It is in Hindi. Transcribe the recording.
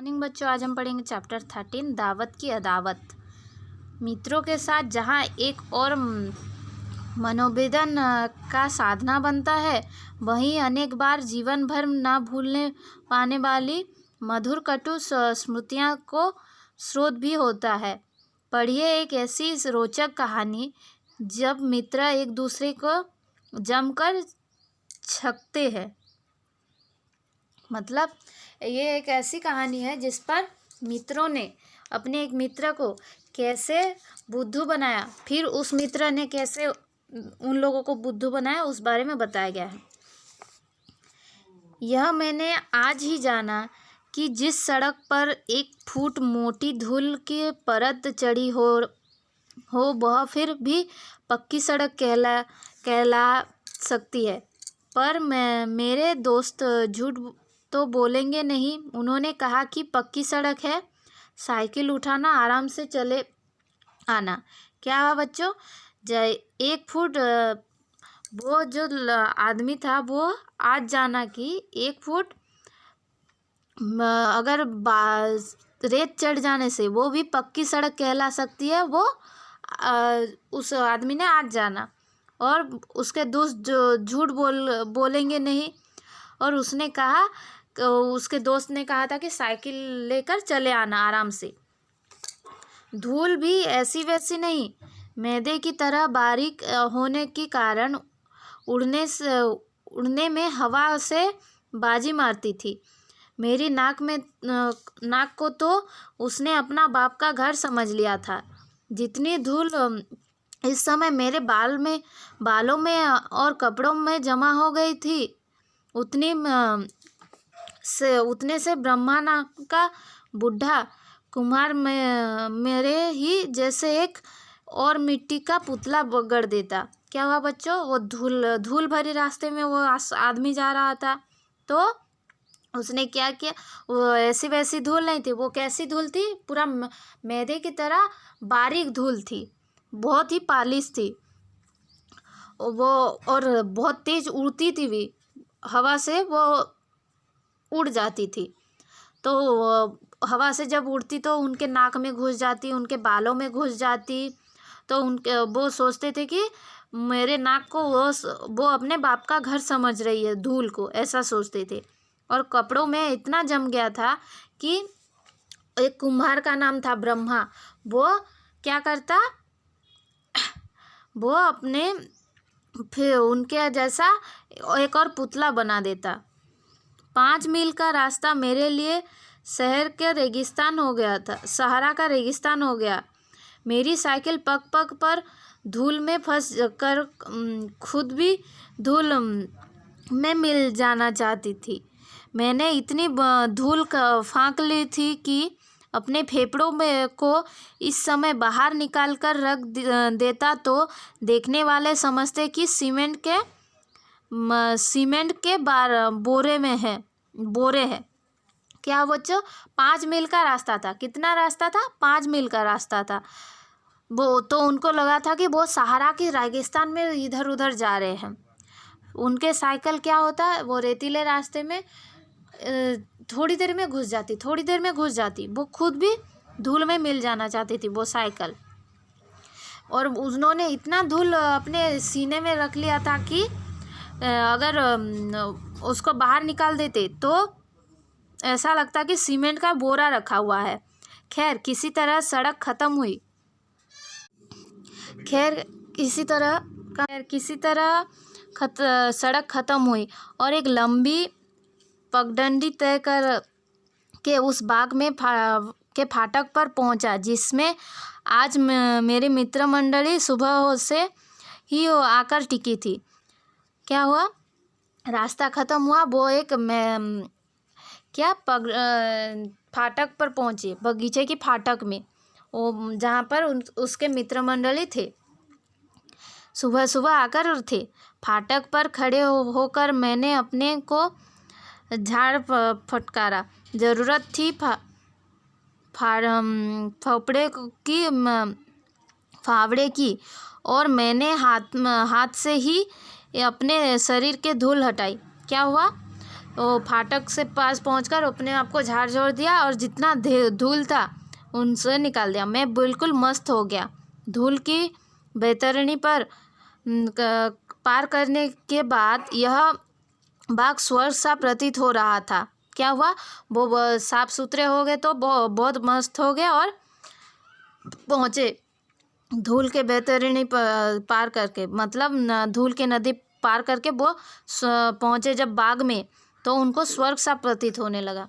मॉर्निंग बच्चों, आज हम पढ़ेंगे चैप्टर 13 दावत की अदावत। मित्रों के साथ जहाँ एक और मनोवेदन का साधना बनता है, वहीं अनेक बार जीवन भर न भूलने पाने वाली मधुर कटु स्मृतियाँ को स्रोत भी होता है। पढ़िए एक ऐसी रोचक कहानी जब मित्र एक दूसरे को जमकर छकते हैं। मतलब ये एक ऐसी कहानी है जिस पर मित्रों ने अपने एक मित्र को कैसे बुद्धू बनाया, फिर उस मित्र ने कैसे उन लोगों को बुद्धू बनाया, उस बारे में बताया गया है। यह मैंने आज ही जाना कि जिस सड़क पर 1 फुट मोटी धूल की परत चढ़ी हो वह फिर भी पक्की सड़क कहला सकती है। पर मेरे दोस्त झूठ तो बोलेंगे नहीं। उन्होंने कहा कि पक्की सड़क है, साइकिल उठाना, आराम से चले आना। क्या हुआ बच्चों? 1 फुट वो जो आदमी था वो आज जाना कि 1 फुट अगर रेत चढ़ जाने से वो भी पक्की सड़क कहला सकती है, वो उस आदमी ने आज जाना। और उसके दोस्त जो झूठ बोलेंगे नहीं। और उसने कहा, उसके दोस्त ने कहा था कि साइकिल लेकर चले आना आराम से। धूल भी ऐसी वैसी नहीं, मैदे की तरह बारीक होने के कारण उड़ने में हवा से बाजी मारती थी। मेरी नाक को तो उसने अपना बाप का घर समझ लिया था। जितनी धूल इस समय मेरे बालों में और कपड़ों में जमा हो गई थी, उतने से ब्रह्मा नाम का बूढ़ा कुम्हार मेरे ही जैसे एक और मिट्टी का पुतला गढ़ देता। क्या हुआ बच्चों? वो धूल भरे रास्ते में वो आदमी जा रहा था, तो उसने क्या किया, वो ऐसी वैसी धूल नहीं थी। वो कैसी धूल थी? पूरा मैदे की तरह बारीक धूल थी, बहुत ही पालिश थी वो, और बहुत तेज उड़ती थी भी, हवा से वो उड़ जाती थी। तो हवा से जब उड़ती तो उनके नाक में घुस जाती, उनके बालों में घुस जाती। तो वो सोचते थे कि मेरे नाक को वो अपने बाप का घर समझ रही है, धूल को, ऐसा सोचते थे। और कपड़ों में इतना जम गया था कि एक कुम्हार का नाम था ब्रह्मा, वो क्या करता, वो अपने फिर उनके जैसा एक और पुतला बना देता। 5 मील का रास्ता मेरे लिए शहर के रेगिस्तान हो गया था, सहारा का रेगिस्तान हो गया। मेरी साइकिल पग पग पर धूल में फंस कर खुद भी धूल में मिल जाना चाहती थी। मैंने इतनी धूल फाँक ली थी कि अपने फेफड़ों में को इस समय बाहर निकाल कर रख देता तो देखने वाले समझते कि सीमेंट के बोरे हैं। क्या बच्चों? 5 मील का रास्ता था। कितना रास्ता था? 5 मील का रास्ता था। वो तो उनको लगा था कि वो सहारा के रेगिस्तान में इधर उधर जा रहे हैं। उनके साइकिल क्या होता है, वो रेतीले रास्ते में थोड़ी देर में घुस जाती। वो खुद भी धूल में मिल जाना चाहती थी वो साइकिल। और उन्होंने इतना धूल अपने सीने में रख लिया था कि अगर उसको बाहर निकाल देते तो ऐसा लगता कि सीमेंट का बोरा रखा हुआ है। खैर किसी तरह सड़क ख़त्म हुई। सड़क ख़त्म हुई और एक लंबी पगडंडी तय कर के उस बाग में के फाटक पर पहुंचा, जिसमें आज मेरी मित्र मंडली सुबह से ही आकर टिकी थी। क्या हुआ? रास्ता ख़त्म हुआ। वो एक फाटक पर पहुंचे, बगीचे की फाटक में, वो जहाँ पर उसके मित्र मंडली थे, सुबह सुबह आकर थे। फाटक पर खड़े होकर मैंने अपने को झाड़ फटकारा। ज़रूरत थी फावड़े की, और मैंने हाथ से ही अपने शरीर के धूल हटाई। क्या हुआ? वो फाटक से पास पहुंचकर अपने आप को झाड़ दिया और जितना धूल था उनसे निकाल दिया। मैं बिल्कुल मस्त हो गया। धूल की बैतरणी पर पार करने के बाद यह बाग स्वर्ग सा प्रतीत हो रहा था। क्या हुआ, वो साफ सुथरे हो गए तो बहुत मस्त हो गए और पहुँचे धूल के बैतरणी पार करके, मतलब धूल के नदी पार करके वो पहुँचे जब बाग में, तो उनको स्वर्ग सा प्रतीत होने लगा।